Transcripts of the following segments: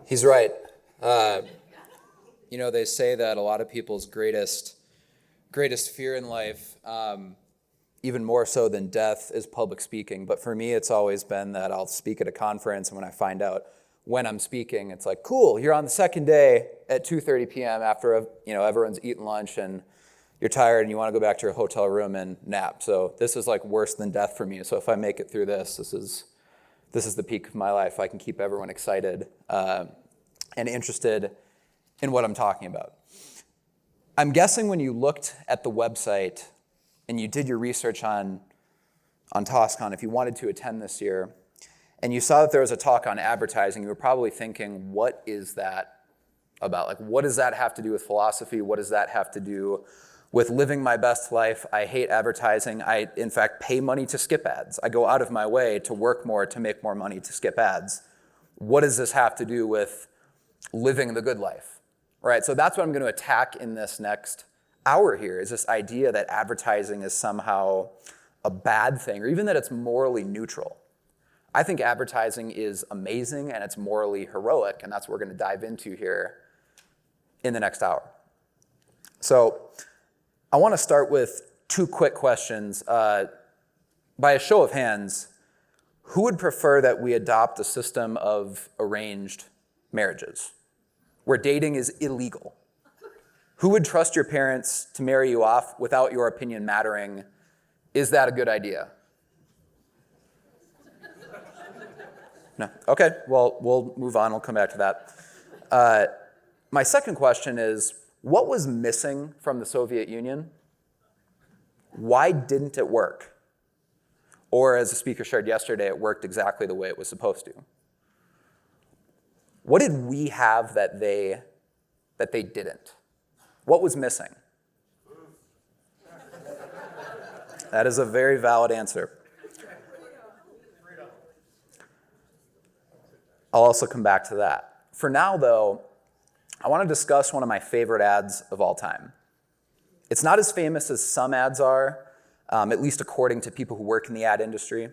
He's right. Uh, they say that a lot of people's greatest fear in life, even more so than death, is public speaking. But for me, it's always been that I'll speak at a conference, and when I find out when I'm speaking, it's like, cool, you're on the second day at 2:30 p.m. after everyone's eaten lunch and you're tired and you want to go back to your hotel room and nap. So this is like worse than death for me. So if I make it through this is the peak of my life. I can keep everyone excited and interested in what I'm talking about. I'm guessing when you looked at the website and you did your research on TOS-Con, if you wanted to attend this year, and you saw that there was a talk on advertising, you were probably thinking, what is that about? Like, what does that have to do with philosophy? What does that have to do with living my best life? I hate advertising. I, in fact, pay money to skip ads. I go out of my way to work more, to make more money, to skip ads. What does this have to do with living the good life? Right? So that's what I'm going to attack in this next hour here, is this idea that advertising is somehow a bad thing, or even that it's morally neutral. I think advertising is amazing and it's morally heroic, and that's what we're going to dive into here in the next hour. So I want to start with two quick questions. By a show of hands, who would prefer that we adopt a system of arranged marriages where dating is illegal? Who would trust your parents to marry you off without your opinion mattering? Is that a good idea? No? Okay, well, we'll move on. We'll come back to that. My second question is, what was missing from the Soviet Union? Why didn't it work? Or as the speaker shared yesterday, it worked exactly the way it was supposed to. What did we have that they didn't? What was missing? That is a very valid answer. I'll also come back to that. For now, though, I want to discuss one of my favorite ads of all time. It's not as famous as some ads are, at least according to people who work in the ad industry.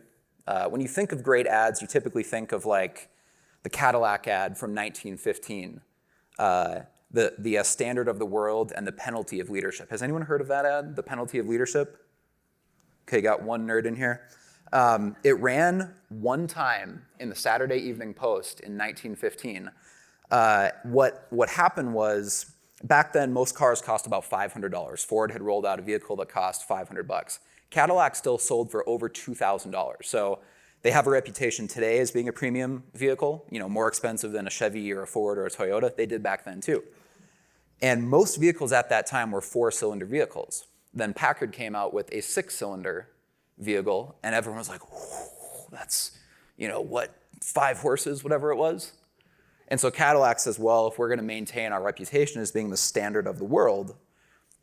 When you think of great ads, you typically think of like the Cadillac ad from 1915, the standard of the world and the penalty of leadership. Has anyone heard of that ad, the penalty of leadership? Okay, got one nerd in here. It ran one time in the Saturday Evening Post in 1915. What happened was, back then most cars cost about $500. Ford had rolled out a vehicle that cost $500. Cadillac still sold for over $2,000. So they have a reputation today as being a premium vehicle, more expensive than a Chevy or a Ford or a Toyota. They did back then too. And most vehicles at that time were 4-cylinder vehicles. Then Packard came out with a 6-cylinder vehicle, and everyone was like, that's, 5 horses, whatever it was. And so Cadillac says, well, if we're going to maintain our reputation as being the standard of the world,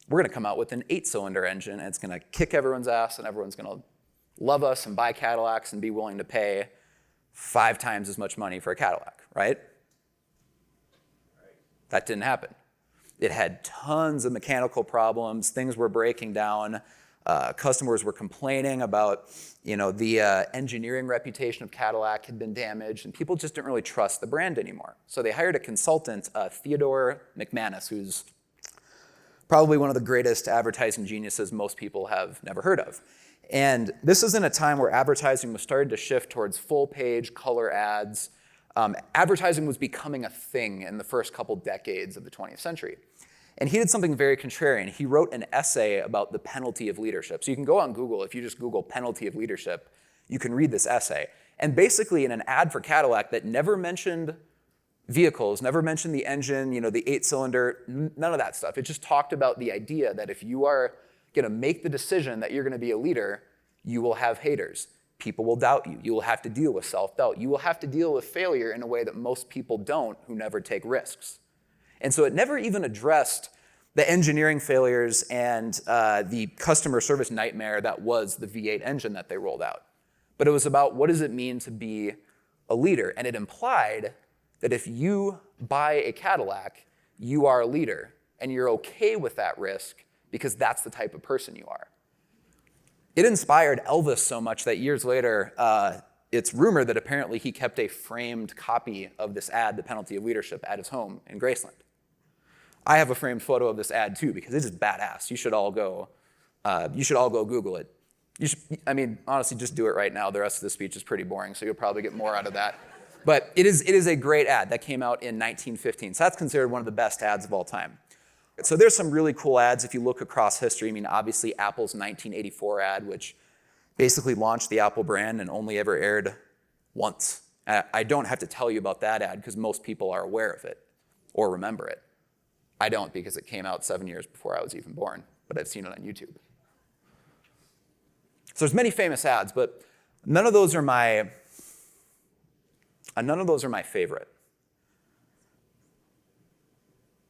we're going to come out with an 8-cylinder engine, and it's going to kick everyone's ass, and everyone's going to love us and buy Cadillacs and be willing to pay 5 times as much money for a Cadillac, right? That didn't happen. It had tons of mechanical problems. Things were breaking down. Customers were complaining about, the engineering reputation of Cadillac had been damaged, and people just didn't really trust the brand anymore. So they hired a consultant, Theodore McManus, who's probably one of the greatest advertising geniuses most people have never heard of. And this is in a time where advertising was starting to shift towards full-page color ads. Advertising was becoming a thing in the first couple decades of the 20th century. And he did something very contrarian. He wrote an essay about the penalty of leadership. So you can go on Google. If you just Google penalty of leadership, you can read this essay. And basically in an ad for Cadillac that never mentioned vehicles, never mentioned the engine, the 8-cylinder, none of that stuff. It just talked about the idea that if you are going to make the decision that you're going to be a leader, you will have haters. People will doubt you. You will have to deal with self-doubt. You will have to deal with failure in a way that most people don't who never take risks. And so it never even addressed the engineering failures and the customer service nightmare that was the V8 engine that they rolled out. But it was about what does it mean to be a leader? And it implied that if you buy a Cadillac, you are a leader, and you're okay with that risk because that's the type of person you are. It inspired Elvis so much that years later, it's rumored that apparently he kept a framed copy of this ad, The Penalty of Leadership, at his home in Graceland. I have a framed photo of this ad too because it is badass. You should all go Google it. Honestly, just do it right now. The rest of the speech is pretty boring, so you'll probably get more out of that. But it is a great ad that came out in 1915. So that's considered one of the best ads of all time. So there's some really cool ads if you look across history. Obviously Apple's 1984 ad, which basically launched the Apple brand and only ever aired once. I don't have to tell you about that ad because most people are aware of it or remember it. I don't because it came out 7 years before I was even born, but I've seen it on YouTube. So there's many famous ads, but none of those are my favorite.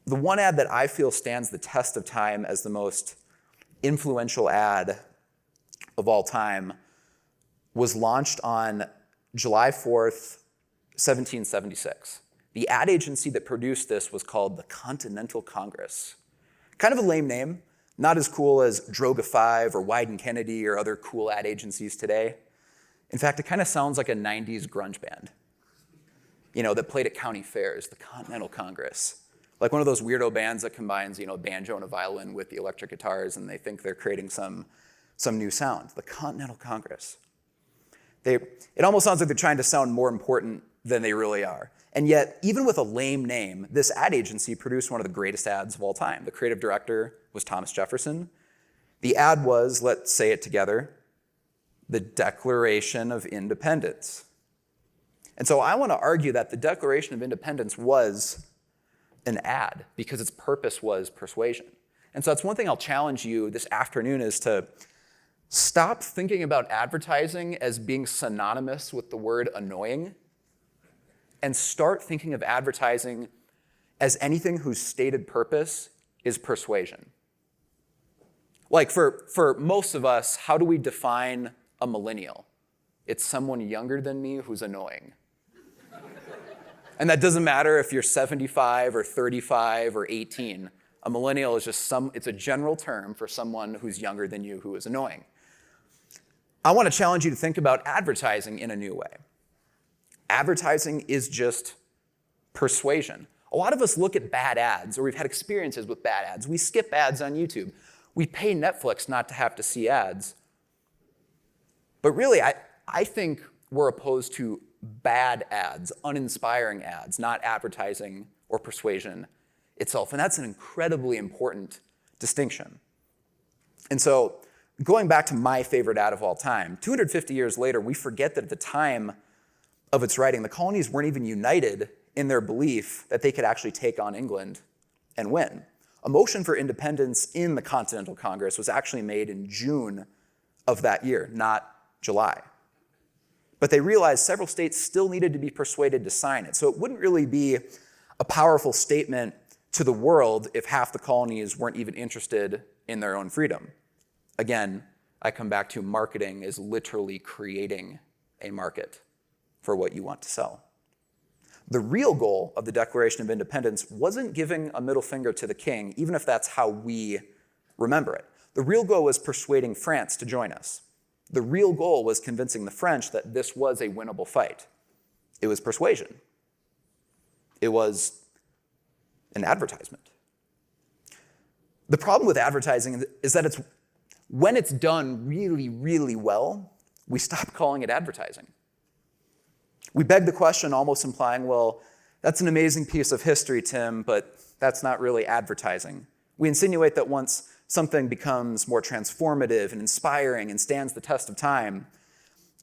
The one ad that I feel stands the test of time as the most influential ad of all time was launched on July 4th, 1776. The ad agency that produced this was called the Continental Congress. Kind of a lame name, not as cool as Droga 5 or Wyden Kennedy or other cool ad agencies today. In fact, it kind of sounds like a 90s grunge band, that played at county fairs, the Continental Congress. Like one of those weirdo bands that combines, a banjo and a violin with the electric guitars, and they think they're creating some new sound. The Continental Congress. It almost sounds like they're trying to sound more important than they really are. And yet, even with a lame name, this ad agency produced one of the greatest ads of all time. The creative director was Thomas Jefferson. The ad was, let's say it together, the Declaration of Independence. And so I want to argue that the Declaration of Independence was an ad because its purpose was persuasion. And so that's one thing I'll challenge you this afternoon is to stop thinking about advertising as being synonymous with the word annoying and start thinking of advertising as anything whose stated purpose is persuasion. Like for most of us, how do we define a millennial? It's someone younger than me who's annoying. And that doesn't matter if you're 75 or 35 or 18. A millennial is it's a general term for someone who's younger than you who is annoying. I want to challenge you to think about advertising in a new way. Advertising is just persuasion. A lot of us look at bad ads, or we've had experiences with bad ads. We skip ads on YouTube. We pay Netflix not to have to see ads. But really, I think we're opposed to bad ads, uninspiring ads, not advertising or persuasion itself. And that's an incredibly important distinction. And so, going back to my favorite ad of all time, 250 years later, we forget that at the time of its writing, the colonies weren't even united in their belief that they could actually take on England and win. A motion for independence in the Continental Congress was actually made in June of that year, not July. But they realized several states still needed to be persuaded to sign it. So it wouldn't really be a powerful statement to the world if half the colonies weren't even interested in their own freedom. Again, I come back to marketing is literally creating a market for what you want to sell. The real goal of the Declaration of Independence wasn't giving a middle finger to the king, even if that's how we remember it. The real goal was persuading France to join us. The real goal was convincing the French that this was a winnable fight. It was persuasion. It was an advertisement. The problem with advertising is that when it's done really, really well, we stop calling it advertising. We beg the question, almost implying, well, that's an amazing piece of history, Tim, but that's not really advertising. We insinuate that once something becomes more transformative and inspiring and stands the test of time,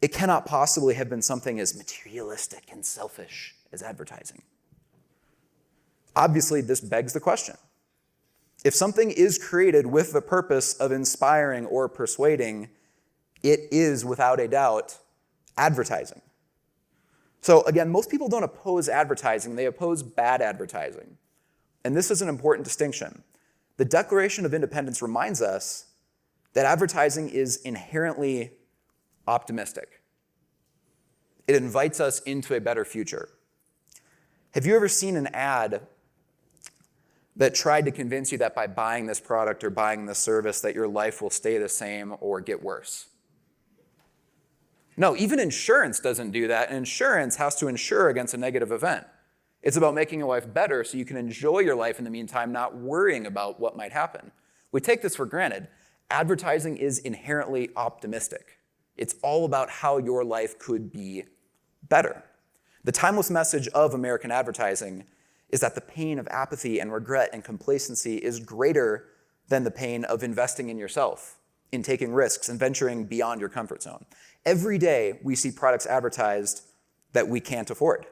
it cannot possibly have been something as materialistic and selfish as advertising. Obviously, this begs the question. If something is created with the purpose of inspiring or persuading, it is, without a doubt, advertising. So again, most people don't oppose advertising, they oppose bad advertising. And this is an important distinction. The Declaration of Independence reminds us that advertising is inherently optimistic. It invites us into a better future. Have you ever seen an ad that tried to convince you that by buying this product or buying this service that your life will stay the same or get worse? No, even insurance doesn't do that, and insurance has to insure against a negative event. It's about making your life better so you can enjoy your life in the meantime, not worrying about what might happen. We take this for granted. Advertising is inherently optimistic. It's all about how your life could be better. The timeless message of American advertising is that the pain of apathy and regret and complacency is greater than the pain of investing in yourself, in taking risks and venturing beyond your comfort zone. Every day we see products advertised that we can't afford.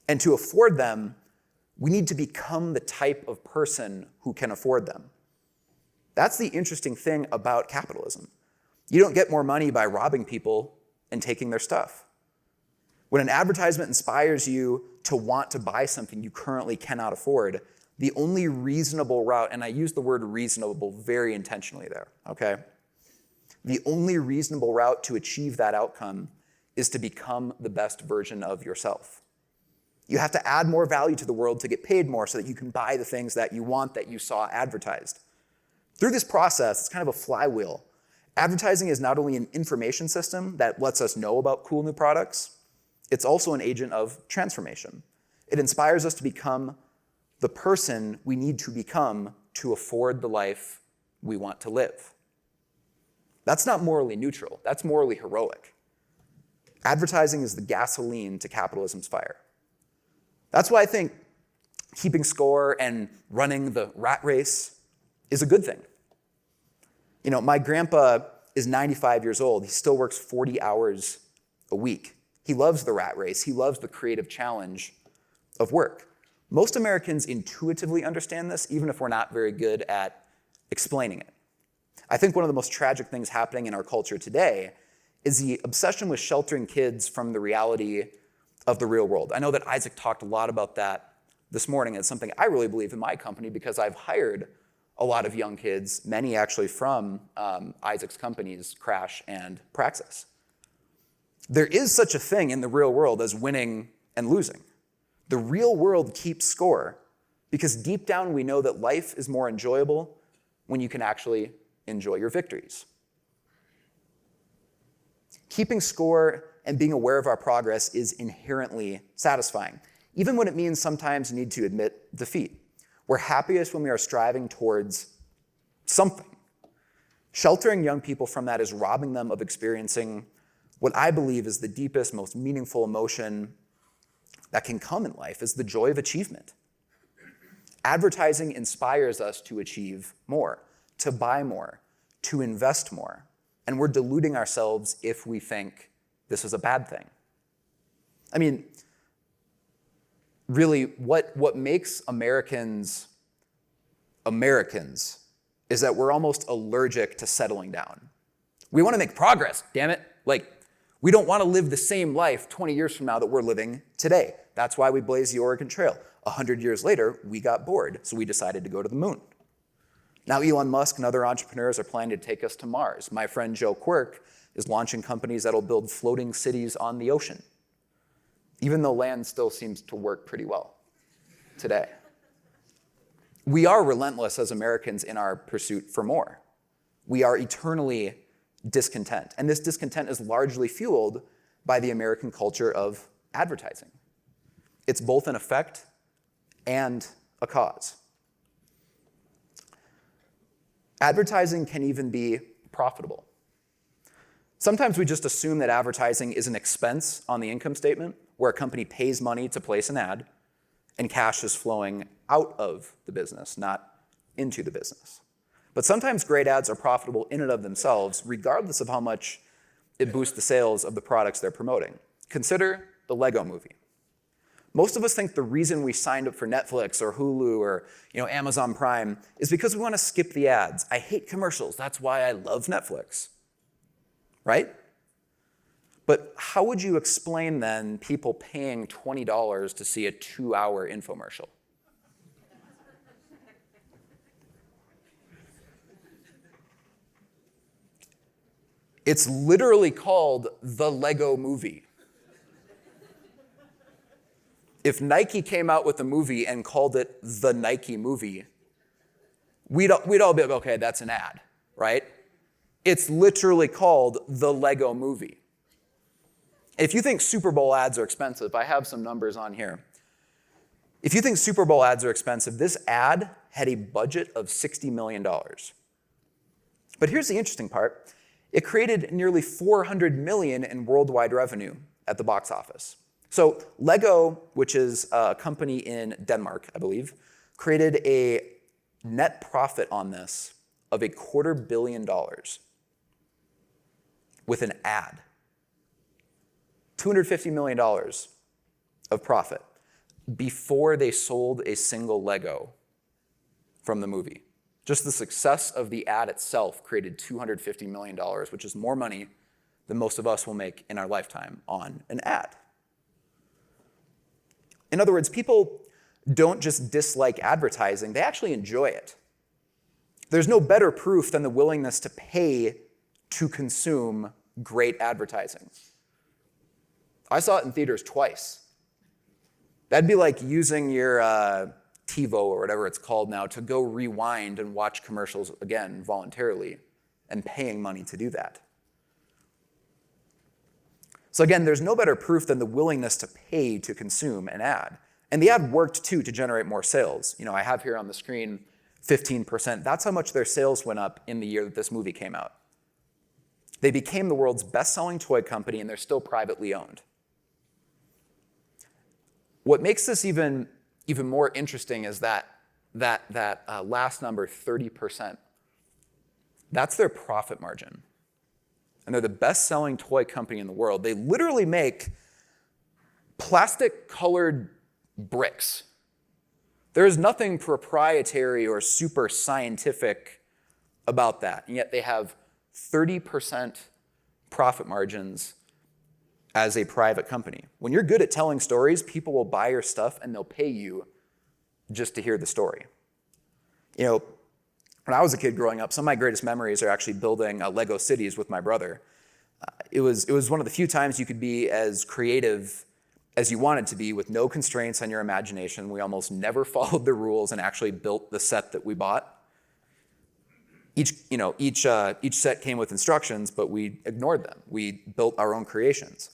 And to afford them, we need to become the type of person who can afford them. That's the interesting thing about capitalism. You don't get more money by robbing people and taking their stuff. When an advertisement inspires you to want to buy something you currently cannot afford, the only reasonable route, and I use the word reasonable very intentionally there, okay? The only reasonable route to achieve that outcome is to become the best version of yourself. You have to add more value to the world to get paid more so that you can buy the things that you want that you saw advertised. Through this process, it's kind of a flywheel. Advertising is not only an information system that lets us know about cool new products, it's also an agent of transformation. It inspires us to become the person we need to become to afford the life we want to live. That's not morally neutral, that's morally heroic. Advertising is the gasoline to capitalism's fire. That's why I think keeping score and running the rat race is a good thing. You know, my grandpa is 95 years old. He still works 40 hours a week. He loves the rat race. He loves the creative challenge of work. Most Americans intuitively understand this, even if we're not very good at explaining it. I think one of the most tragic things happening in our culture today is the obsession with sheltering kids from the reality of the real world. I know that Isaac talked a lot about that this morning. It's something I really believe in my company because I've hired a lot of young kids, many actually from Isaac's companies, Crash and Praxis. There is such a thing in the real world as winning and losing. The real world keeps score because deep down we know that life is more enjoyable when you can actually enjoy your victories. Keeping score and being aware of our progress is inherently satisfying, even when it means sometimes you need to admit defeat. We're happiest when we are striving towards something. Sheltering young people from that is robbing them of experiencing what I believe is the deepest, most meaningful emotion that can come in life, is the joy of achievement. Advertising inspires us to achieve more, to buy more, to invest more, and we're deluding ourselves if we think this is a bad thing. I mean, really, what makes Americans Americans is that we're almost allergic to settling down. We want to make progress, damn it. Like, we don't want to live the same life 20 years from now that we're living today. That's why we blazed the Oregon Trail. 100 years later, we got bored, so we decided to go to the moon. Now Elon Musk and other entrepreneurs are planning to take us to Mars. My friend Joe Quirk is launching companies that'll build floating cities on the ocean, even though land still seems to work pretty well today. We are relentless as Americans in our pursuit for more. We are eternally discontent, and this discontent is largely fueled by the American culture of advertising. It's both an effect and a cause. Advertising can even be profitable. Sometimes we just assume that advertising is an expense on the income statement, where a company pays money to place an ad, and cash is flowing out of the business, not into the business. But sometimes great ads are profitable in and of themselves, regardless of how much it boosts the sales of the products they're promoting. Consider the Lego movie. Most of us think the reason we signed up for Netflix or Hulu or Amazon Prime is because we want to skip the ads. I hate commercials. That's why I love Netflix. Right? But how would you explain then people paying $20 to see a 2-hour infomercial? It's literally called the Lego movie. If Nike came out with a movie and called it the Nike movie, we'd all be like, okay, that's an ad, right? It's literally called the Lego movie. If you think Super Bowl ads are expensive, I have some numbers on here. If you think Super Bowl ads are expensive, this ad had a budget of $60 million. But here's the interesting part. It created nearly $400 million in worldwide revenue at the box office. So Lego, which is a company in Denmark, I believe, created a net profit on this of $250 million with an ad. $250 million of profit before they sold a single Lego from the movie. Just the success of the ad itself created $250 million, which is more money than most of us will make in our lifetime on an ad. In other words, people don't just dislike advertising, they actually enjoy it. There's no better proof than the willingness to pay to consume great advertising. I saw it in theaters twice. That'd be like using your TiVo or whatever it's called now to go rewind and watch commercials again voluntarily and paying money to do that. So again, there's no better proof than the willingness to pay to consume an ad. And the ad worked too to generate more sales. You know, I have here on the screen 15%. That's how much their sales went up in the year that this movie came out. They became the world's best-selling toy company, and they're still privately owned. What makes this even more interesting is that last number, 30%. That's their profit margin. And they're the best-selling toy company in the world. They literally make plastic-colored bricks. There is nothing proprietary or super scientific about that, and yet they have 30% profit margins as a private company. When you're good at telling stories, people will buy your stuff and they'll pay you just to hear the story. You know, when I was a kid growing up, some of my greatest memories are actually building Lego cities with my brother. It was one of the few times you could be as creative as you wanted to be with no constraints on your imagination. We almost never followed the rules and actually built the set that we bought. Each set came with instructions, but we ignored them. We built our own creations.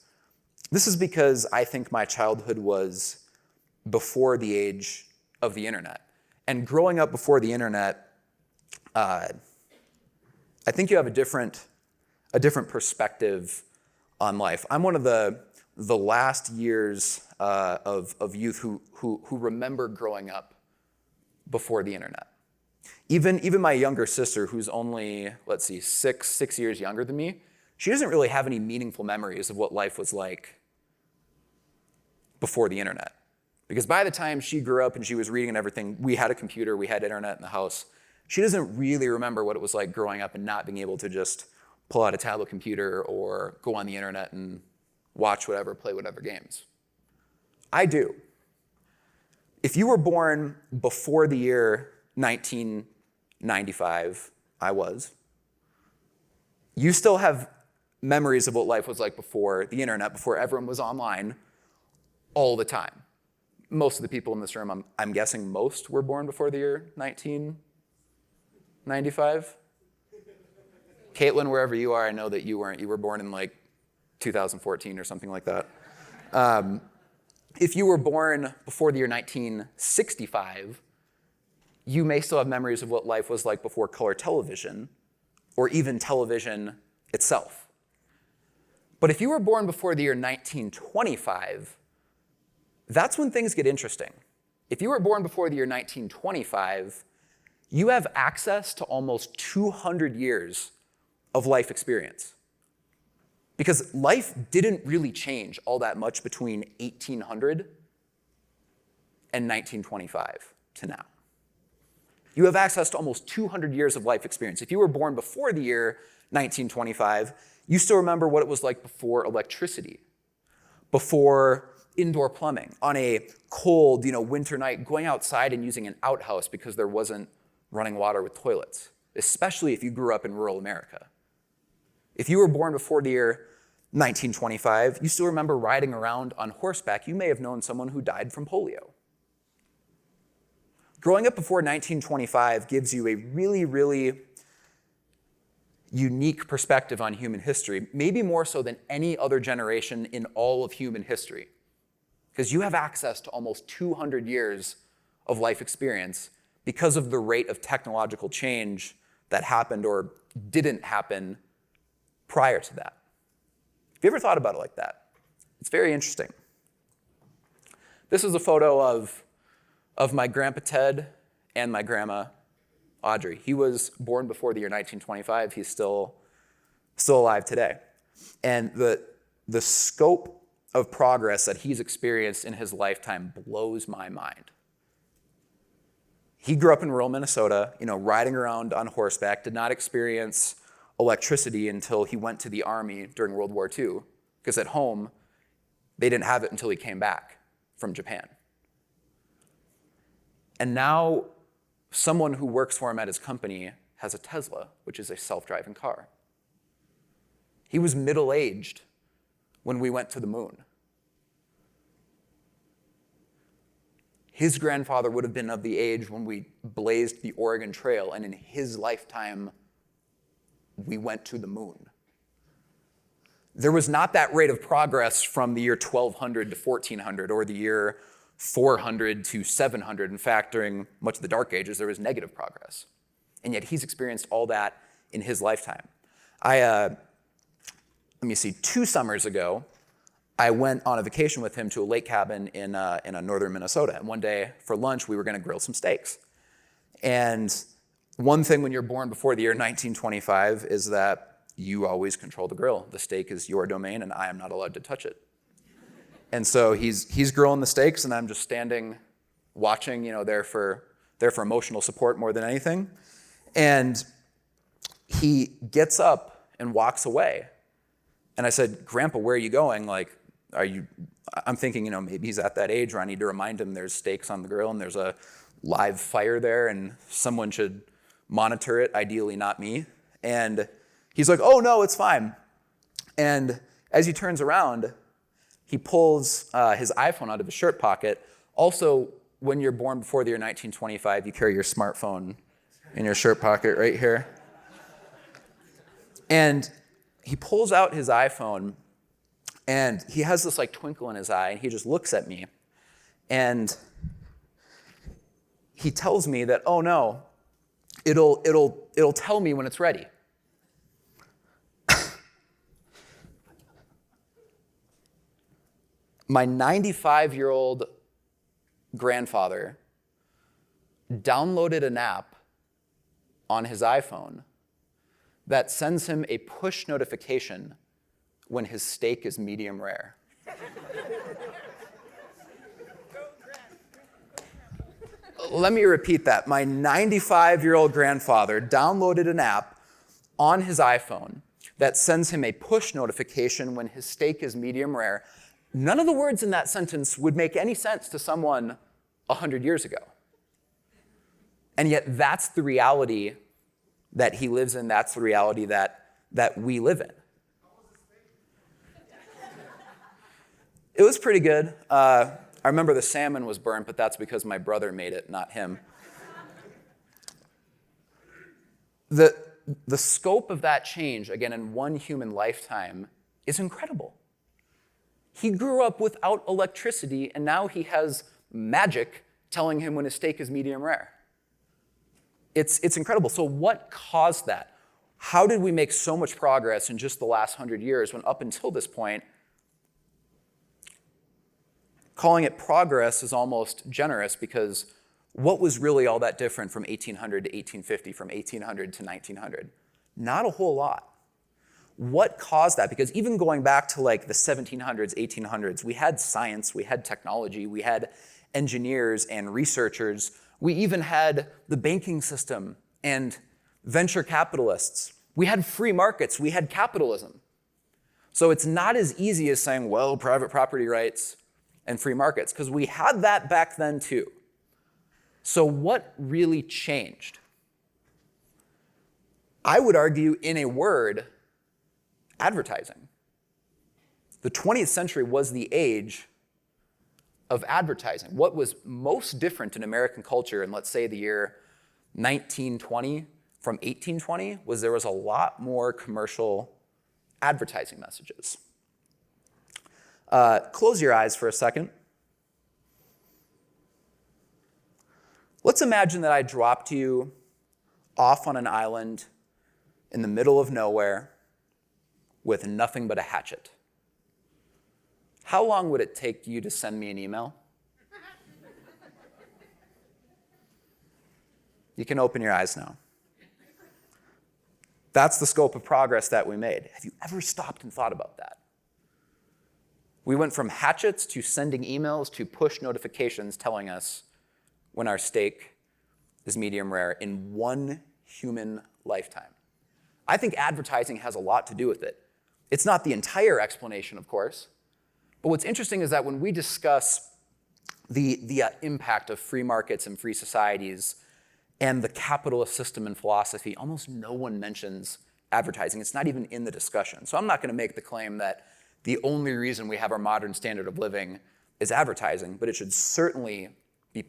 This is because I think my childhood was before the age of the internet. And growing up before the internet, I think you have a different perspective on life. I'm one of the last years of youth who remember growing up before the internet. Even my younger sister, who's only, 6 years younger than me, she doesn't really have any meaningful memories of what life was like before the internet. Because by the time she grew up and she was reading and everything, we had a computer, we had internet in the house. She doesn't really remember what it was like growing up and not being able to just pull out a tablet computer or go on the internet and watch whatever, play whatever games. I do. If you were born before the year 1995, I was, you still have memories of what life was like before the internet, before everyone was online all the time. Most of the people in this room, I'm guessing most were born before the year 1995. Caitlin, wherever you are, I know that you weren't. You were born in like 2014 or something like that. If you were born before the year 1965, you may still have memories of what life was like before color television, or even television itself. But if you were born before the year 1925, that's when things get interesting. If you were born before the year 1925, you have access to almost 200 years of life experience. Because life didn't really change all that much between 1800 and 1925 to now. You have access to almost 200 years of life experience. If you were born before the year 1925, you still remember what it was like before electricity, before indoor plumbing, on a cold, winter night, going outside and using an outhouse because there wasn't running water with toilets, especially if you grew up in rural America. If you were born before the year 1925, you still remember riding around on horseback. You may have known someone who died from polio. Growing up before 1925 gives you a really, really unique perspective on human history, maybe more so than any other generation in all of human history. Because you have access to almost 200 years of life experience because of the rate of technological change that happened or didn't happen prior to that. Have you ever thought about it like that? It's very interesting. This is a photo of my grandpa Ted and my grandma Audrey. He was born before the year 1925. He's still alive today. And the scope of progress that he's experienced in his lifetime blows my mind. He grew up in rural Minnesota, riding around on horseback, did not experience electricity until he went to the army during World War II, because at home, they didn't have it until he came back from Japan. And now, someone who works for him at his company has a Tesla, which is a self-driving car. He was middle-aged when we went to the moon. His grandfather would have been of the age when we blazed the Oregon Trail, and in his lifetime, we went to the moon. There was not that rate of progress from the year 1200 to 1400 or the year 400 to 700. In fact, during much of the Dark Ages, there was negative progress. And yet he's experienced all that in his lifetime. Let me see, 2 summers ago, I went on a vacation with him to a lake cabin in a northern Minnesota. And one day for lunch, we were going to grill some steaks. And one thing when you're born before the year 1925 is that you always control the grill. The steak is your domain, and I am not allowed to touch it. And so he's grilling the steaks, and I'm just standing, watching, there for emotional support more than anything. And he gets up and walks away. And I said, "Grandpa, where are you going? I'm thinking, maybe he's at that age where I need to remind him there's steaks on the grill and there's a live fire there and someone should monitor it, ideally not me." And he's like, "Oh, no, it's fine." And as he turns around, he pulls his iPhone out of his shirt pocket. Also, when you're born before the year 1925, you carry your smartphone in your shirt pocket right here. And he pulls out his iPhone, and he has this twinkle in his eye, and he just looks at me. And he tells me that, "Oh no, it'll tell me when it's ready." My 95-year-old grandfather downloaded an app on his iPhone that sends him a push notification when his steak is medium rare. Let me repeat that. My 95-year-old grandfather downloaded an app on his iPhone that sends him a push notification when his steak is medium rare. None of the words in that sentence would make any sense to someone 100 years ago. And yet that's the reality that he lives in. That's the reality that we live in. It was pretty good. I remember the salmon was burnt, but that's because my brother made it, not him. The scope of that change, again, in one human lifetime, is incredible. He grew up without electricity, and now he has magic telling him when his steak is medium rare. It's incredible. So what caused that? How did we make so much progress in just the last 100 years when up until this point, calling it progress is almost generous, because what was really all that different from 1800 to 1850, from 1800 to 1900? Not a whole lot. What caused that? Because even going back to the 1700s, 1800s, we had science, we had technology, we had engineers and researchers. We even had the banking system and venture capitalists. We had free markets, we had capitalism. So it's not as easy as saying, well, private property rights and free markets, because we had that back then too. So what really changed? I would argue, in a word, advertising. The 20th century was the age of advertising. What was most different in American culture in, let's say, the year 1920 from 1820 was there was a lot more commercial advertising messages. Close your eyes for a second. Let's imagine that I dropped you off on an island in the middle of nowhere with nothing but a hatchet. How long would it take you to send me an email? You can open your eyes now. That's the scope of progress that we made. Have you ever stopped and thought about that? We went from hatchets to sending emails to push notifications telling us when our steak is medium rare in one human lifetime. I think advertising has a lot to do with it. It's not the entire explanation, of course, but what's interesting is that when we discuss the impact of free markets and free societies and the capitalist system and philosophy, almost no one mentions advertising. It's not even in the discussion. So I'm not going to make the claim that the only reason we have our modern standard of living is advertising, but it should certainly be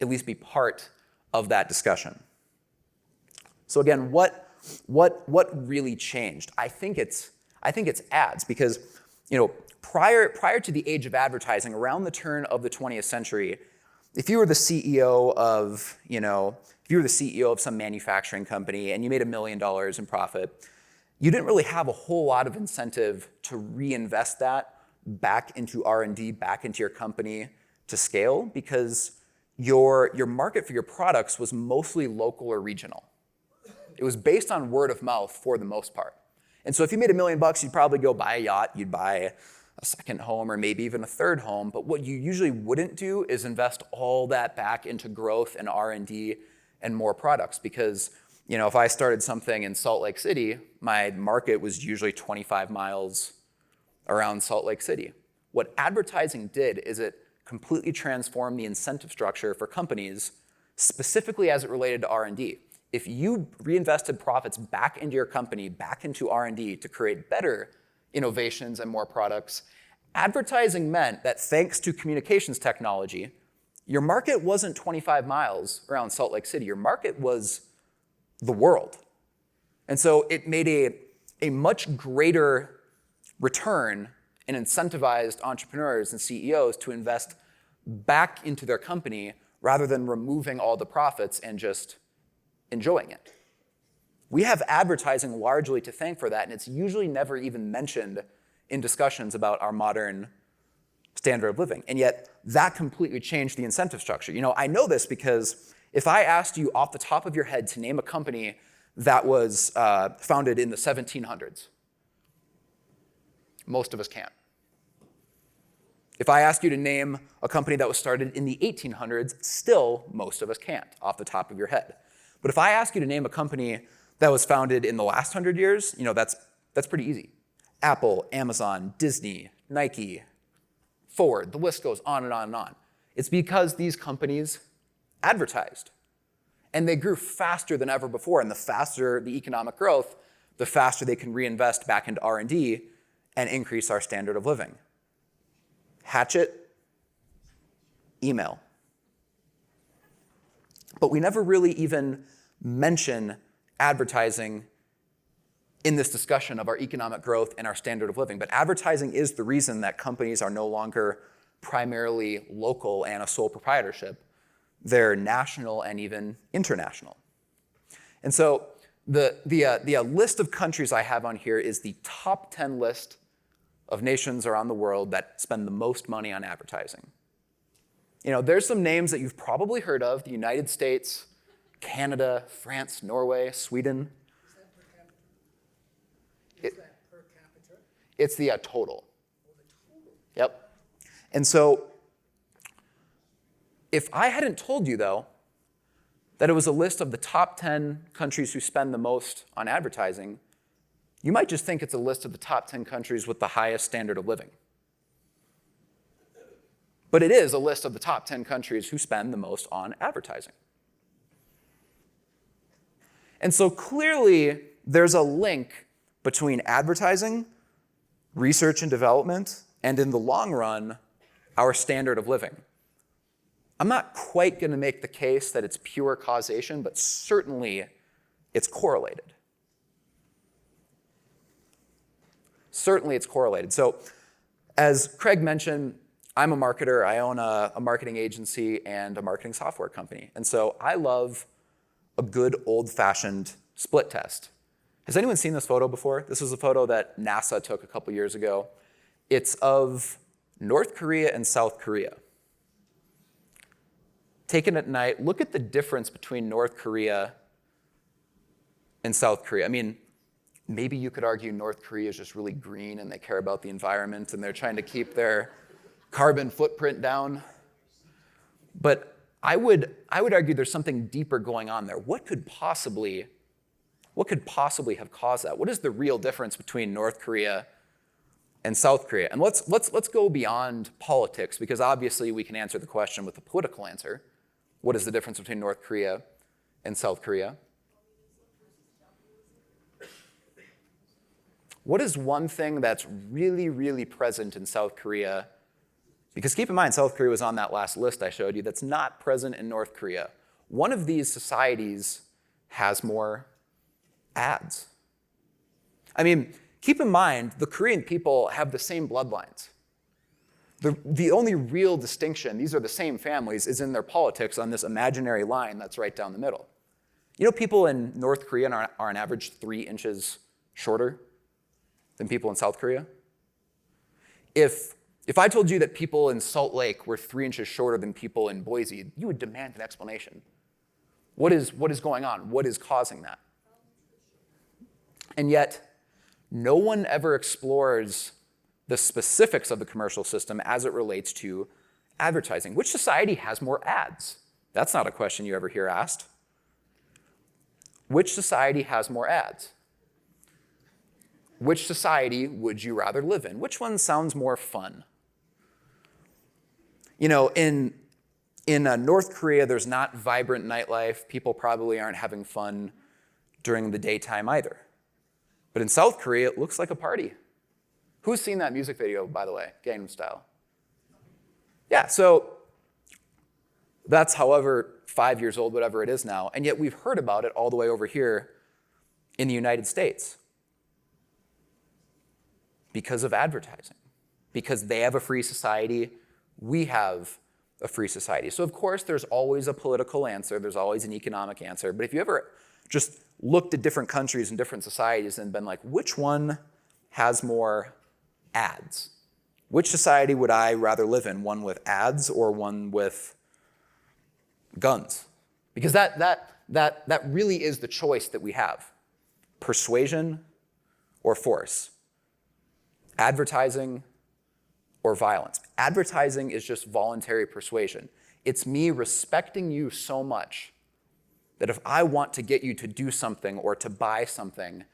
at least be part of that discussion. So again, what really changed? I think it's ads, because prior to the age of advertising, around the turn of the 20th century, if you were the CEO of some manufacturing company and you made $1 million in profit, you didn't really have a whole lot of incentive to reinvest that back into R&D, back into your company to scale, because your market for your products was mostly local or regional. It was based on word of mouth for the most part. And so if you made $1 million, you'd probably go buy a yacht, you'd buy a second home, or maybe even a third home. But what you usually wouldn't do is invest all that back into growth and R&D and more products, because if I started something in Salt Lake City, my market was usually 25 miles around Salt Lake City. What advertising did is it completely transformed the incentive structure for companies, specifically as it related to R&D. If you reinvested profits back into your company, back into R&D to create better innovations and more products, advertising meant that thanks to communications technology, your market wasn't 25 miles around Salt Lake City. Your market was the world. And so it made a much greater return and incentivized entrepreneurs and CEOs to invest back into their company rather than removing all the profits and just enjoying it. We have advertising largely to thank for that, and it's usually never even mentioned in discussions about our modern standard of living. And yet, that completely changed the incentive structure. I know this because if I asked you off the top of your head to name a company that was founded in the 1700s, most of us can't. If I ask you to name a company that was started in the 1800s, still most of us can't off the top of your head. But if I ask you to name a company that was founded in the last 100 years, that's pretty easy. Apple, Amazon, Disney, Nike, Ford, the list goes on and on and on. It's because these companies advertised. And they grew faster than ever before. And the faster the economic growth, the faster they can reinvest back into R&D and increase our standard of living. Hatchet, email. But we never really even mention advertising in this discussion of our economic growth and our standard of living. But advertising is the reason that companies are no longer primarily local and a sole proprietorship. They're national and even international. And so the list of countries I have on here is the top 10 list of nations around the world that spend the most money on advertising. There's some names that you've probably heard of: the United States, Canada, France, Norway, Sweden. Is that per capita? Is that per capita? It's the total. Oh, the total. Yep. And so if I hadn't told you, though, that it was a list of the top 10 countries who spend the most on advertising, you might just think it's a list of the top 10 countries with the highest standard of living. But it is a list of the top 10 countries who spend the most on advertising. And so clearly, there's a link between advertising, research and development, and in the long run, our standard of living. I'm not quite going to make the case that it's pure causation, but certainly it's correlated. Certainly it's correlated. So as Craig mentioned, I'm a marketer. I own a marketing agency and a marketing software company. And so I love a good old-fashioned split test. Has anyone seen this photo before? This was a photo that NASA took a couple years ago. It's of North Korea and South Korea. Taken at night, look at the difference between North Korea and South Korea. I mean, maybe you could argue North Korea is just really green and they care about the environment and they're trying to keep their carbon footprint down. But I would argue there's something deeper going on there. What could possibly have caused that? What is the real difference between North Korea and South Korea? And let's go beyond politics, because obviously we can answer the question with a political answer. What is the difference between North Korea and South Korea? What is one thing that's really, really present in South Korea? Because keep in mind, South Korea was on that last list I showed you that's not present in North Korea. One of these societies has more ads. I mean, keep in mind, the Korean people have the same bloodlines. The only real distinction, these are the same families, is in their politics on this imaginary line that's right down the middle. You know, people in North Korea are on average 3 inches shorter than people in South Korea. If I told you that people in Salt Lake were 3 inches shorter than people in Boise, you would demand an explanation. What is going on? What is causing that? And yet, no one ever explores the specifics of the commercial system as it relates to advertising. Which society has more ads? That's not a question you ever hear asked. Which society has more ads? Which society would you rather live in? Which one sounds more fun? You know, in North Korea, there's not vibrant nightlife. People probably aren't having fun during the daytime either. But in South Korea, it looks like a party. Who's seen that music video, by the way, Gangnam Style? Yeah, so that's however 5 years old, whatever it is now, and yet we've heard about it all the way over here in the United States because of advertising, because they have a free society, we have a free society. So of course, there's always a political answer, there's always an economic answer, but if you ever just looked at different countries and different societies and been like, which one has more ads? Which society would I rather live in? One with ads or one with guns? Because that really is the choice that we have. Persuasion or force. Advertising or violence. Advertising is just voluntary persuasion. It's me respecting you so much that if I want to get you to do something or to buy something,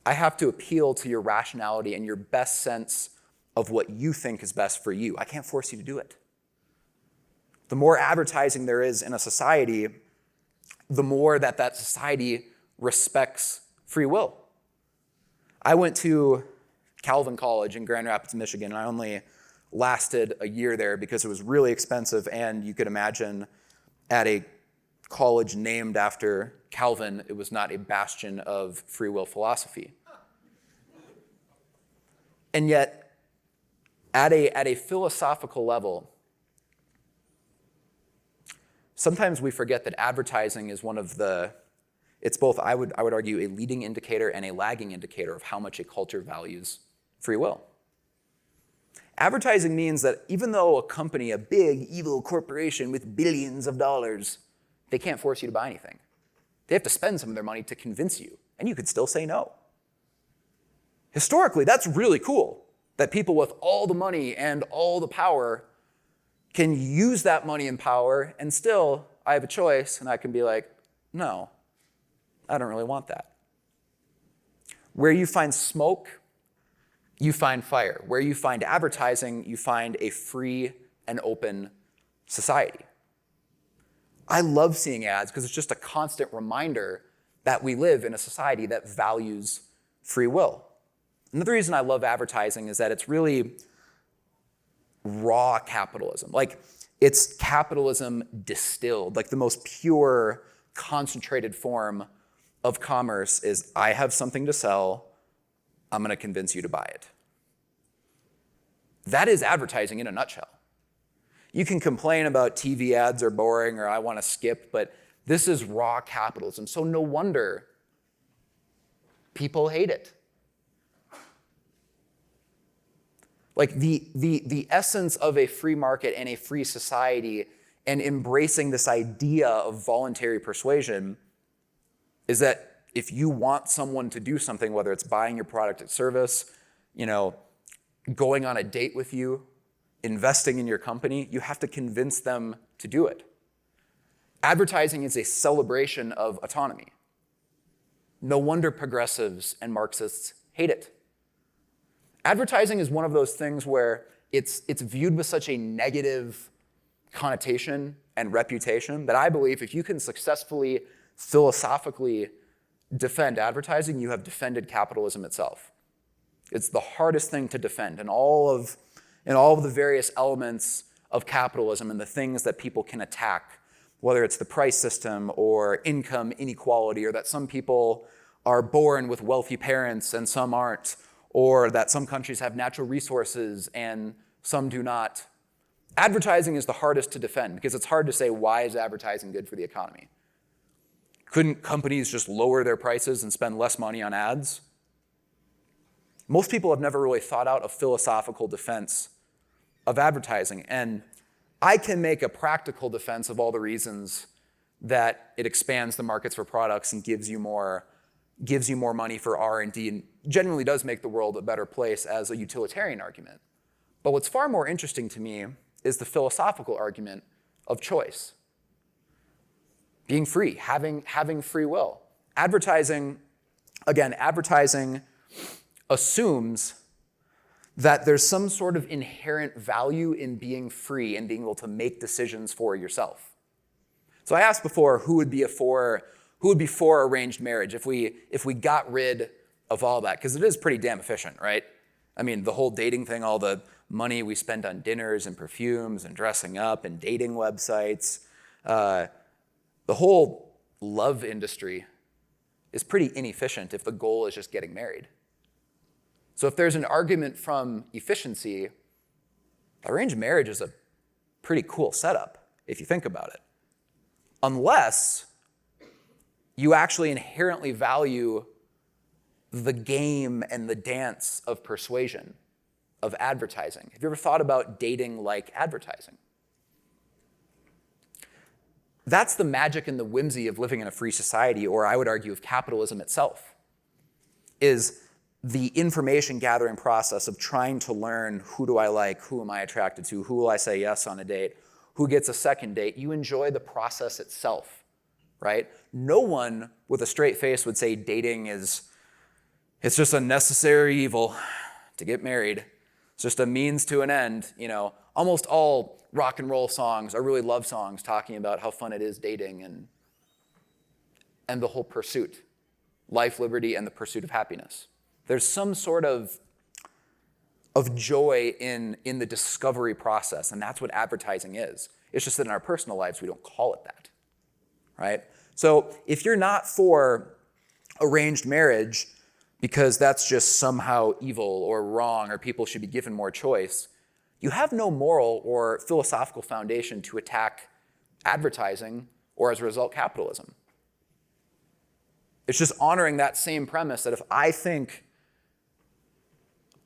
I have to appeal to your rationality and your best sense of what you think is best for you. I can't force you to do it. The more advertising there is in a society, the more that society respects free will. I went to Calvin College in Grand Rapids, Michigan, and I only lasted a year there because it was really expensive, and you could imagine at a college named after Calvin, it was not a bastion of free will philosophy. And yet, at a philosophical level, sometimes we forget that advertising is one of the, it's both, I would argue, a leading indicator and a lagging indicator of how much a culture values free will. Advertising means that even though a company, a big evil corporation with billions of dollars, they can't force you to buy anything. They have to spend some of their money to convince you, and you could still say no. Historically, that's really cool, that people with all the money and all the power can use that money and power, and still, I have a choice, and I can be like, no, I don't really want that. Where you find smoke, you find fire. Where you find advertising, you find a free and open society. I love seeing ads because it's just a constant reminder that we live in a society that values free will. Another reason I love advertising is that it's really raw capitalism. Like, It's capitalism distilled, like the most pure, concentrated form of commerce is I have something to sell, I'm going to convince you to buy it. That is advertising in a nutshell. You can complain about TV ads are boring or I want to skip, but this is raw capitalism. So no wonder people hate it. Like the essence of a free market and a free society and embracing this idea of voluntary persuasion is that if you want someone to do something, whether it's buying your product or service, going on a date with you, investing in your company, you have to convince them to do it. Advertising is a celebration of autonomy. No wonder progressives and Marxists hate it. Advertising is one of those things where it's viewed with such a negative connotation and reputation that I believe if you can successfully, philosophically defend advertising, you have defended capitalism itself. It's the hardest thing to defend in all of the various elements of capitalism and the things that people can attack, whether it's the price system or income inequality, or that some people are born with wealthy parents and some aren't, or that some countries have natural resources and some do not. Advertising is the hardest to defend because it's hard to say, why is advertising good for the economy? Couldn't companies just lower their prices and spend less money on ads? Most people have never really thought out a philosophical defense of advertising, and I can make a practical defense of all the reasons that it expands the markets for products and gives you more money for R&D and generally does make the world a better place as a utilitarian argument. But what's far more interesting to me is the philosophical argument of choice. Being free, having free will. Advertising assumes that there's some sort of inherent value in being free and being able to make decisions for yourself. So I asked before who would be for arranged marriage if we got rid of all that, because it is pretty damn efficient, right? I mean, the whole dating thing, all the money we spend on dinners and perfumes and dressing up and dating websites, the whole love industry is pretty inefficient if the goal is just getting married. So if there's an argument from efficiency, arranged marriage is a pretty cool setup if you think about it. Unless you actually inherently value the game and the dance of persuasion, of advertising. Have you ever thought about dating like advertising? That's the magic and the whimsy of living in a free society, or I would argue of capitalism itself, is the information gathering process of trying to learn who do I like, who am I attracted to, who will I say yes on a date, who gets a second date. You enjoy the process itself, right? No one with a straight face would say dating it's just a necessary evil to get married. It's just a means to an end. Almost all rock and roll songs are really love songs talking about how fun it is dating and the whole pursuit, life, liberty, and the pursuit of happiness. There's some sort of joy in the discovery process, and that's what advertising is. It's just that in our personal lives, we don't call it that, right? So if you're not for arranged marriage because that's just somehow evil or wrong or people should be given more choice, you have no moral or philosophical foundation to attack advertising or, as a result, capitalism. It's just honoring that same premise that if I think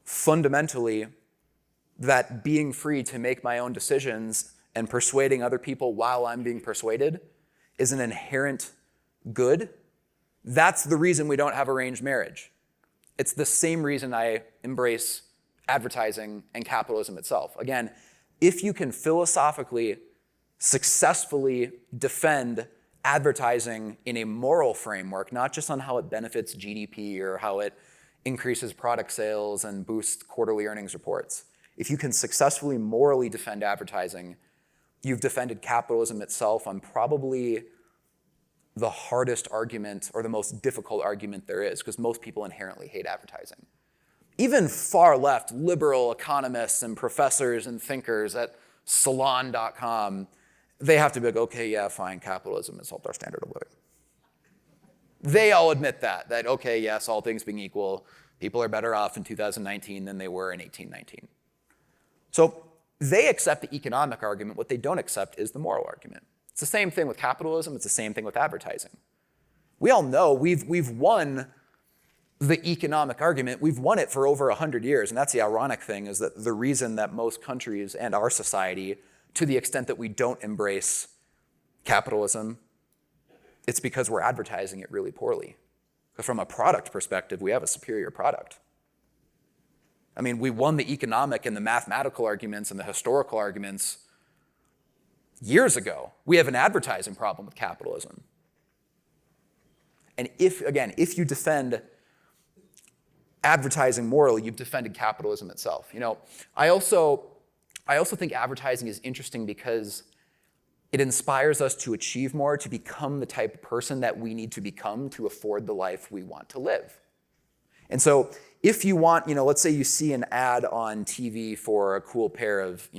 fundamentally that being free to make my own decisions and persuading other people while I'm being persuaded is an inherent good, that's the reason we don't have arranged marriage. It's the same reason I embrace advertising and capitalism itself. Again, if you can philosophically, successfully defend advertising in a moral framework, not just on how it benefits GDP or how it increases product sales and boosts quarterly earnings reports. If you can successfully morally defend advertising, you've defended capitalism itself on probably the hardest argument or the most difficult argument there is, because most people inherently hate advertising. Even far left liberal economists and professors and thinkers at salon.com, they have to be like, okay, yeah, fine, capitalism has helped our standard of living. They all admit that, okay, yes, all things being equal, people are better off in 2019 than they were in 1819. So they accept the economic argument. What they don't accept is the moral argument. It's the same thing with capitalism. It's the same thing with advertising. We all know we've won the economic argument. We've won it for over 100 years. And that's the ironic thing, is that the reason that most countries and our society, to the extent that we don't embrace capitalism, it's because we're advertising it really poorly. Because from a product perspective, we have a superior product. I mean, we won the economic and the mathematical arguments and the historical arguments years ago. We have an advertising problem with capitalism. And if you defend advertising morally, you've defended capitalism itself. You know, I also think advertising is interesting because it inspires us to achieve more, to become the type of person that we need to become to afford the life we want to live. And so if you want, let's say you see an ad on TV for a cool pair of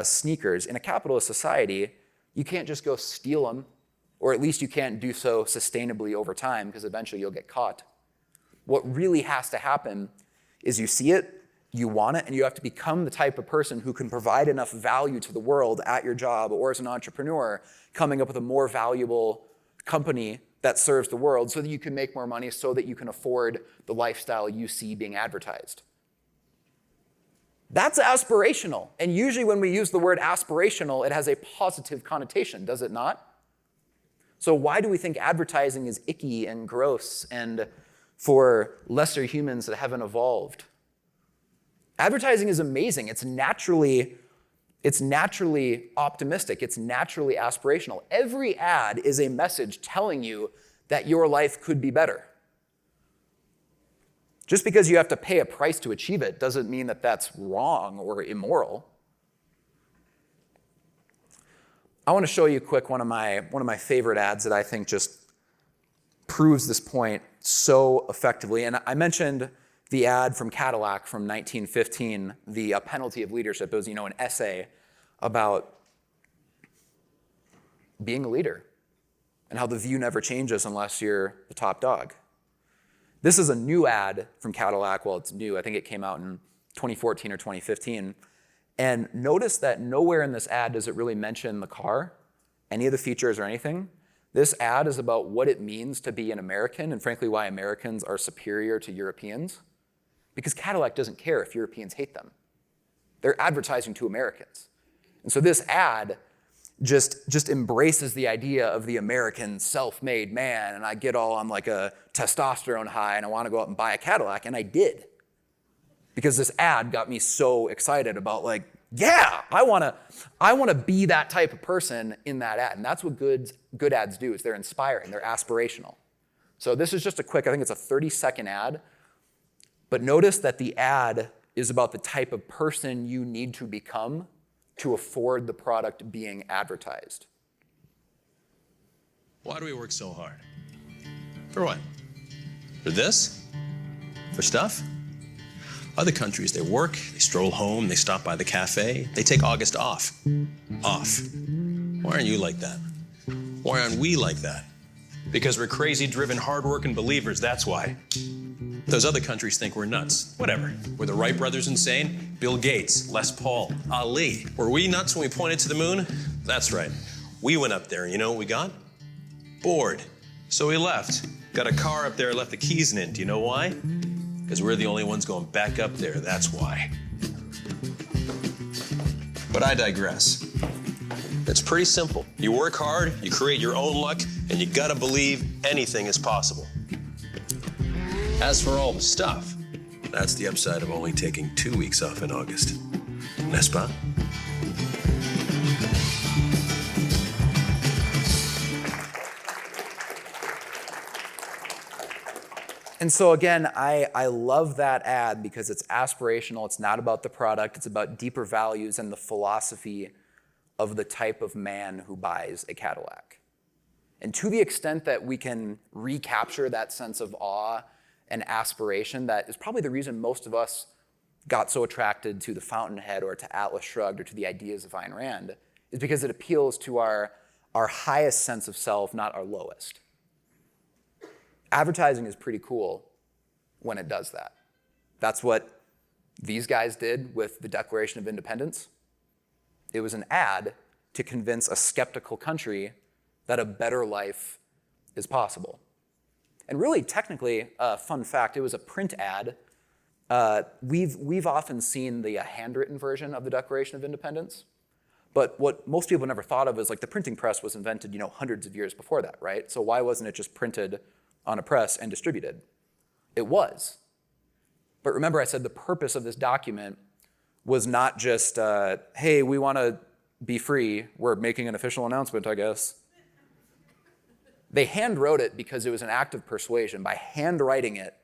sneakers. In a capitalist society, you can't just go steal them, or at least you can't do so sustainably over time, because eventually you'll get caught. What really has to happen is you see it, you want it, and you have to become the type of person who can provide enough value to the world at your job or as an entrepreneur, coming up with a more valuable company that serves the world so that you can make more money, so that you can afford the lifestyle you see being advertised. That's aspirational. And usually when we use the word aspirational, it has a positive connotation, does it not? So why do we think advertising is icky and gross and for lesser humans that haven't evolved? Advertising is amazing. It's naturally optimistic. It's naturally aspirational. Every ad is a message telling you that your life could be better. Just because you have to pay a price to achieve it doesn't mean that that's wrong or immoral. I want to show you quick one of my favorite ads that I think just proves this point so effectively. And I mentioned the ad from Cadillac from 1915, the penalty of leadership. It was, an essay about being a leader and how the view never changes unless you're the top dog. This is a new ad from Cadillac. Well, it's new. I think it came out in 2014 or 2015. And notice that nowhere in this ad does it really mention the car, any of the features or anything. This ad is about what it means to be an American and frankly why Americans are superior to Europeans. Because Cadillac doesn't care if Europeans hate them. They're advertising to Americans. And so this ad just embraces the idea of the American self-made man, and I get all on like a testosterone high and I want to go out and buy a Cadillac, and I did. Because this ad got me so excited about yeah, I want to be that type of person in that ad. And that's what good ads do, is they're inspiring, they're aspirational. So this is just a quick, I think it's a 30-second ad. But notice that the ad is about the type of person you need to become to afford the product being advertised. Why do we work so hard? For what? For this? For stuff? Other countries, they work, they stroll home, they stop by the cafe, they take August off. Off. Why aren't you like that? Why aren't we like that? Because we're crazy, driven, hard-working believers, that's why. Those other countries think we're nuts. Whatever. Were the Wright brothers insane? Bill Gates, Les Paul, Ali. Were we nuts when we pointed to the moon? That's right. We went up there, and you know what we got? Bored. So we left. Got a car up there, left the keys in it. Do you know why? Because we're the only ones going back up there, that's why. But I digress. It's pretty simple. You work hard, you create your own luck, and you gotta believe anything is possible. As for all the stuff, that's the upside of only taking 2 weeks off in August. N'est-ce pas? And so again, I love that ad because it's aspirational. It's not about the product. It's about deeper values and the philosophy of the type of man who buys a Cadillac. And to the extent that we can recapture that sense of awe and aspiration, that is probably the reason most of us got so attracted to the Fountainhead or to Atlas Shrugged or to the ideas of Ayn Rand is because it appeals to our highest sense of self, not our lowest. Advertising is pretty cool when it does that. That's what these guys did with the Declaration of Independence. It was an ad to convince a skeptical country that a better life is possible. And really, technically, fun fact, it was a print ad. We've often seen the handwritten version of the Declaration of Independence, but what most people never thought of is like the printing press was invented, hundreds of years before that, right? So why wasn't it just printed on a press and distributed? It was. But remember, I said the purpose of this document was not just, hey, we want to be free, we're making an official announcement, I guess. They handwrote it because it was an act of persuasion. By handwriting it,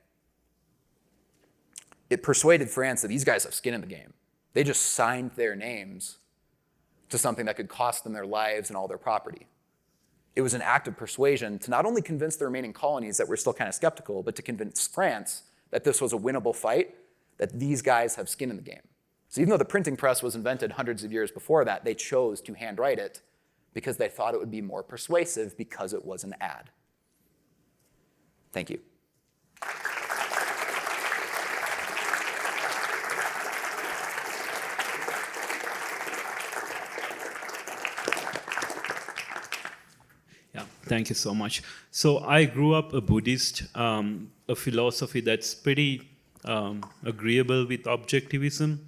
it persuaded France that these guys have skin in the game. They just signed their names to something that could cost them their lives and all their property. It was an act of persuasion to not only convince the remaining colonies that were still kind of skeptical, but to convince France that this was a winnable fight, that these guys have skin in the game. So even though the printing press was invented hundreds of years before that, they chose to handwrite it because they thought it would be more persuasive because it was an ad. Thank you. Yeah, thank you so much. So I grew up a Buddhist, a philosophy that's pretty agreeable with objectivism.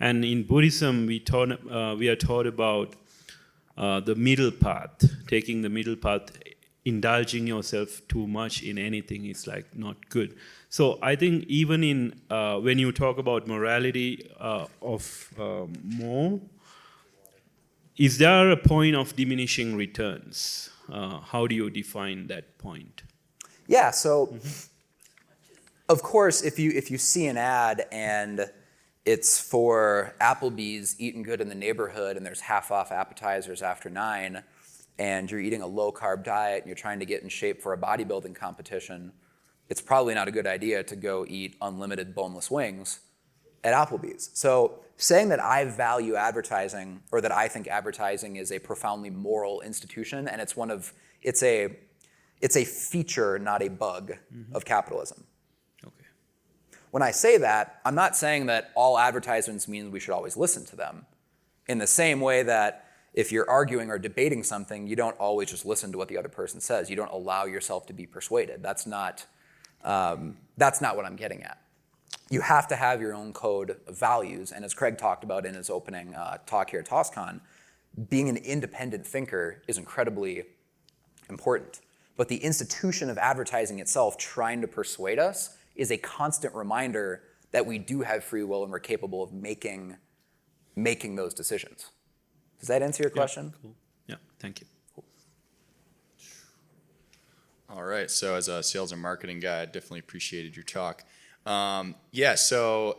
And in Buddhism, we are taught about the middle path, taking the middle path. Indulging yourself too much in anything is like not good. So I think even in when you talk about morality of more, is there a point of diminishing returns? How do you define that point? Yeah, so of course, if you see an ad and it's for Applebee's eating good in the neighborhood and there's half-off appetizers after 9, and you're eating a low-carb diet and you're trying to get in shape for a bodybuilding competition, it's probably not a good idea to go eat unlimited boneless wings at Applebee's. So saying that I value advertising or that I think advertising is a profoundly moral institution and it's a feature, not a bug of capitalism. Okay. When I say that, I'm not saying that all advertisements means we should always listen to them. In the same way that if you're arguing or debating something, you don't always just listen to what the other person says. You don't allow yourself to be persuaded. That's not what I'm getting at. You have to have your own code of values, and as Craig talked about in his opening talk here at TOS-Con, being an independent thinker is incredibly important. But the institution of advertising itself trying to persuade us is a constant reminder that we do have free will and we're capable of making those decisions. Does that answer your question? Cool. Yeah, thank you. All right, so as a sales and marketing guy, I definitely appreciated your talk. So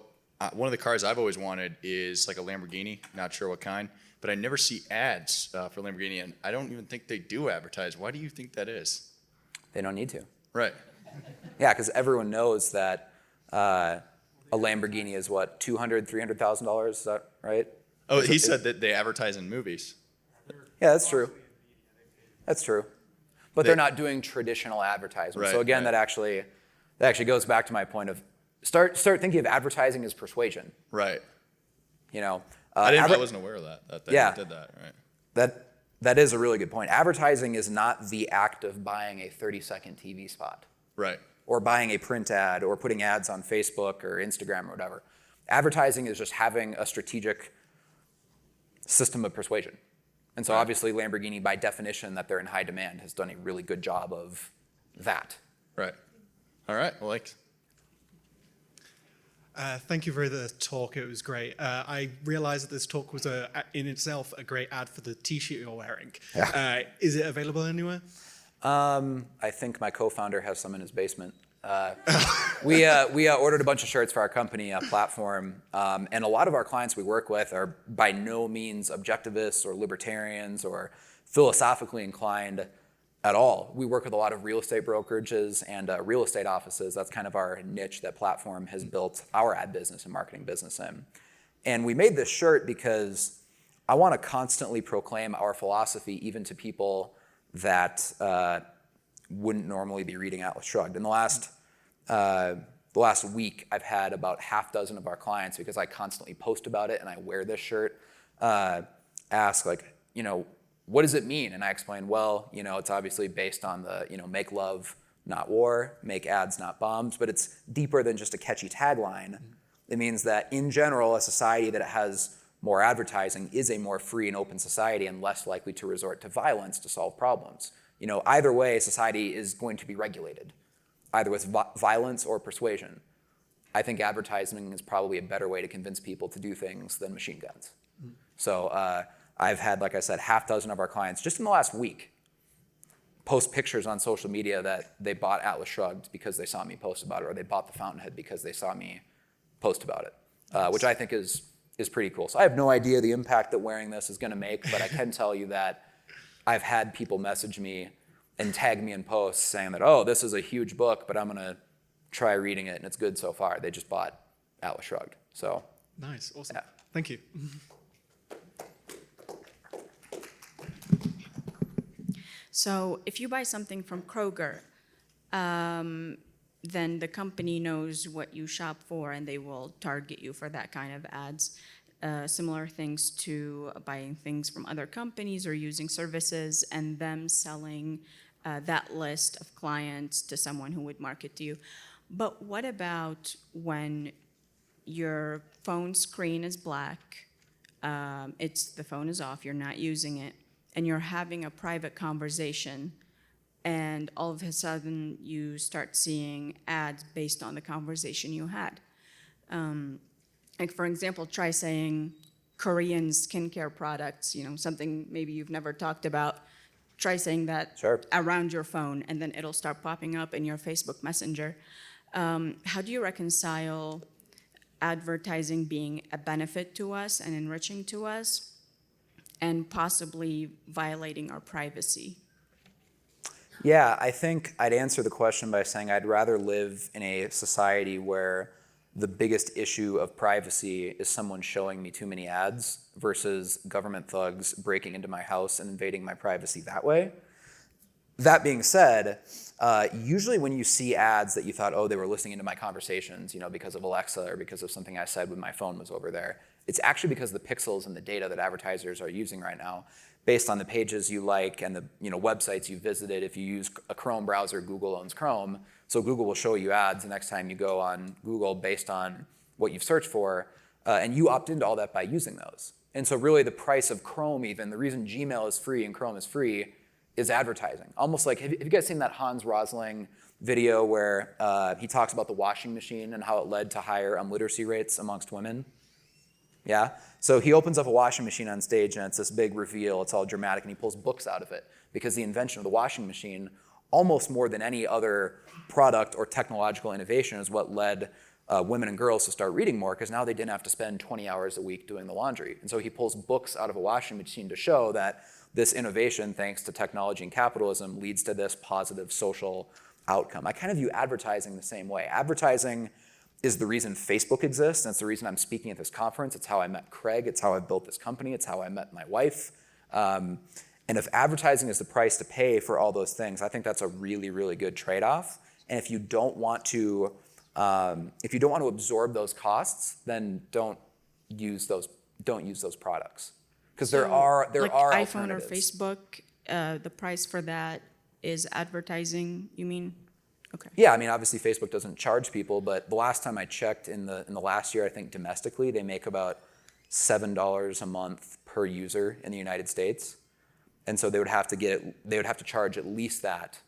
one of the cars I've always wanted is like a Lamborghini, not sure what kind, but I never see ads for Lamborghini, and I don't even think they do advertise. Why do you think that is? They don't need to. Right. Yeah, because everyone knows that a Lamborghini is what, $200,000, $300,000, is that right? Oh, he said that they advertise in movies. Yeah, that's true. That's true. But they're not doing traditional advertising. Right, So again, right. that actually goes back to my point of start thinking of advertising as persuasion. Right. I wasn't aware of that. Yeah. They did that, right. That is a really good point. Advertising is not the act of buying a 30-second TV spot. Right. Or buying a print ad or putting ads on Facebook or Instagram or whatever. Advertising is just having a strategic system of persuasion. And so obviously Lamborghini, by definition that they're in high demand, has done a really good job of that. Right. All right. Well, Thank you for the talk. It was great. I realized that this talk was in itself a great ad for the T-shirt you're wearing. Yeah. Is it available anywhere? I think my co-founder has some in his basement. We ordered a bunch of shirts for our company platform, and a lot of our clients we work with are by no means objectivists or libertarians or philosophically inclined. at all. We work with a lot of real estate brokerages and real estate offices. That's kind of our niche that Platform has built our ad business and marketing business in. And we made this shirt because I want to constantly proclaim our philosophy even to people that wouldn't normally be reading Atlas Shrugged. In the last week, I've had about half dozen of our clients, because I constantly post about it and I wear this shirt, ask like, what does it mean? And I explain, well, it's obviously based on the, make love, not war, make ads, not bombs, but it's deeper than just a catchy tagline. It means that in general, a society that has more advertising is a more free and open society and less likely to resort to violence to solve problems. Either way, society is going to be regulated, either with violence or persuasion. I think advertising is probably a better way to convince people to do things than machine guns. So I've had, like I said, half dozen of our clients just in the last week post pictures on social media that they bought Atlas Shrugged because they saw me post about it, or they bought the Fountainhead because they saw me post about it, which I think is pretty cool. So I have no idea the impact that wearing this is going to make, but I can tell you that I've had people message me and tag me in posts saying that, oh, this is a huge book, but I'm going to try reading it, and it's good so far. They just bought Atlas Shrugged. So Nice, awesome. Yeah. Thank you. So if you buy something from Kroger, then the company knows what you shop for and they will target you for that kind of ads. Similar things to buying things from other companies or using services and them selling that list of clients to someone who would market to you. But what about when your phone screen is black, the phone is off, you're not using it, and you're having a private conversation, and all of a sudden you start seeing ads based on the conversation you had. Like for example, try saying Korean skincare products, something maybe you've never talked about. Try saying that Sure. around your phone, and then it'll start popping up in your Facebook Messenger. How do you reconcile advertising being a benefit to us and enriching to us, and possibly violating our privacy? Yeah, I think I'd answer the question by saying I'd rather live in a society where the biggest issue of privacy is someone showing me too many ads versus government thugs breaking into my house and invading my privacy that way. That being said, usually when you see ads that you thought, oh, they were listening into my conversations, because of Alexa or because of something I said when my phone was over there, it's actually because of the pixels and the data that advertisers are using right now, based on the pages you like and the websites you visited. If you use a Chrome browser, Google owns Chrome, so Google will show you ads the next time you go on Google based on what you've searched for, and you opt into all that by using those. And so really the price of Chrome, even the reason Gmail is free and Chrome is free, is advertising. Almost like, have you guys seen that Hans Rosling video where he talks about the washing machine and how it led to higher literacy rates amongst women? Yeah? So he opens up a washing machine on stage and it's this big reveal, it's all dramatic, and he pulls books out of it because the invention of the washing machine, almost more than any other product or technological innovation, is what led women and girls to start reading more, because now they didn't have to spend 20 hours a week doing the laundry. And so he pulls books out of a washing machine to show that this innovation, thanks to technology and capitalism, leads to this positive social outcome. I kind of view advertising the same way. Advertising is the reason Facebook exists, and it's the reason I'm speaking at this conference. It's how I met Craig. It's how I built this company. It's how I met my wife. And if advertising is the price to pay for all those things, I think that's a really, really good trade-off. And if you don't want to, absorb those costs, then don't use those products. Because there are like iPhone or alternatives. Facebook, the price for that is advertising, you mean? Okay. Yeah, I mean, obviously Facebook doesn't charge people, but the last time I checked in the last year, I think domestically, they make about $7 a month per user in the United States. And so they would have to charge at least that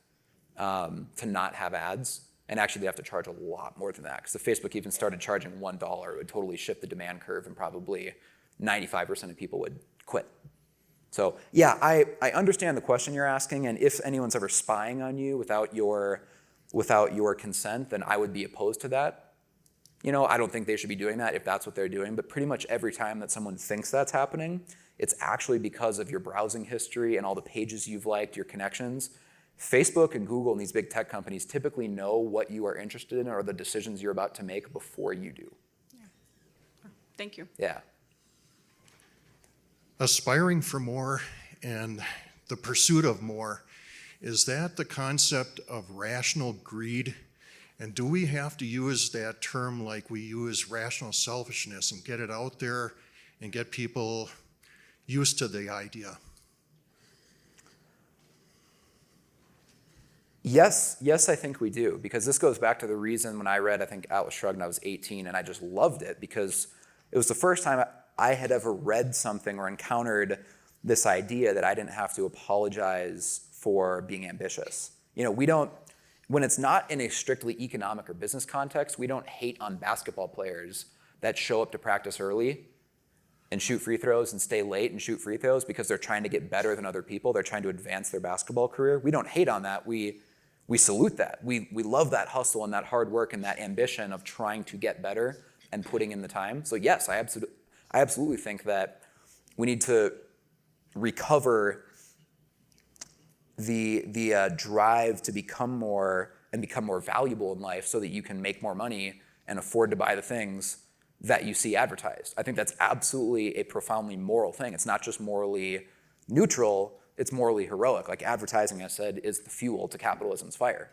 to not have ads. And actually they have to charge a lot more than that, because if Facebook even started charging $1, it would totally shift the demand curve and probably 95% of people would quit. So yeah, I understand the question you're asking, and if anyone's ever spying on you without your consent, then I would be opposed to that. I don't think they should be doing that if that's what they're doing, but pretty much every time that someone thinks that's happening, it's actually because of your browsing history and all the pages you've liked, your connections. Facebook and Google and these big tech companies typically know what you are interested in or the decisions you're about to make before you do. Thank you. Yeah. Aspiring for more and the pursuit of more, is that the concept of rational greed? And do we have to use that term like we use rational selfishness and get it out there and get people used to the idea? Yes, I think we do, because this goes back to the reason when I read, I think, Atlas Shrugged when I was 18, and I just loved it because it was the first time I had ever read something or encountered this idea that I didn't have to apologize for being ambitious. You know, we don't, when it's not in a strictly economic or business context, we don't hate on basketball players that show up to practice early and shoot free throws and stay late and shoot free throws because they're trying to get better than other people. They're trying to advance their basketball career. We don't hate on that. We salute that. We love that hustle and that hard work and that ambition of trying to get better and putting in the time. So yes, I absolutely think that we need to recover the drive to become more and become more valuable in life so that you can make more money and afford to buy the things that you see advertised. I think that's absolutely a profoundly moral thing. It's not just morally neutral, it's morally heroic. Like advertising, I said, is the fuel to capitalism's fire.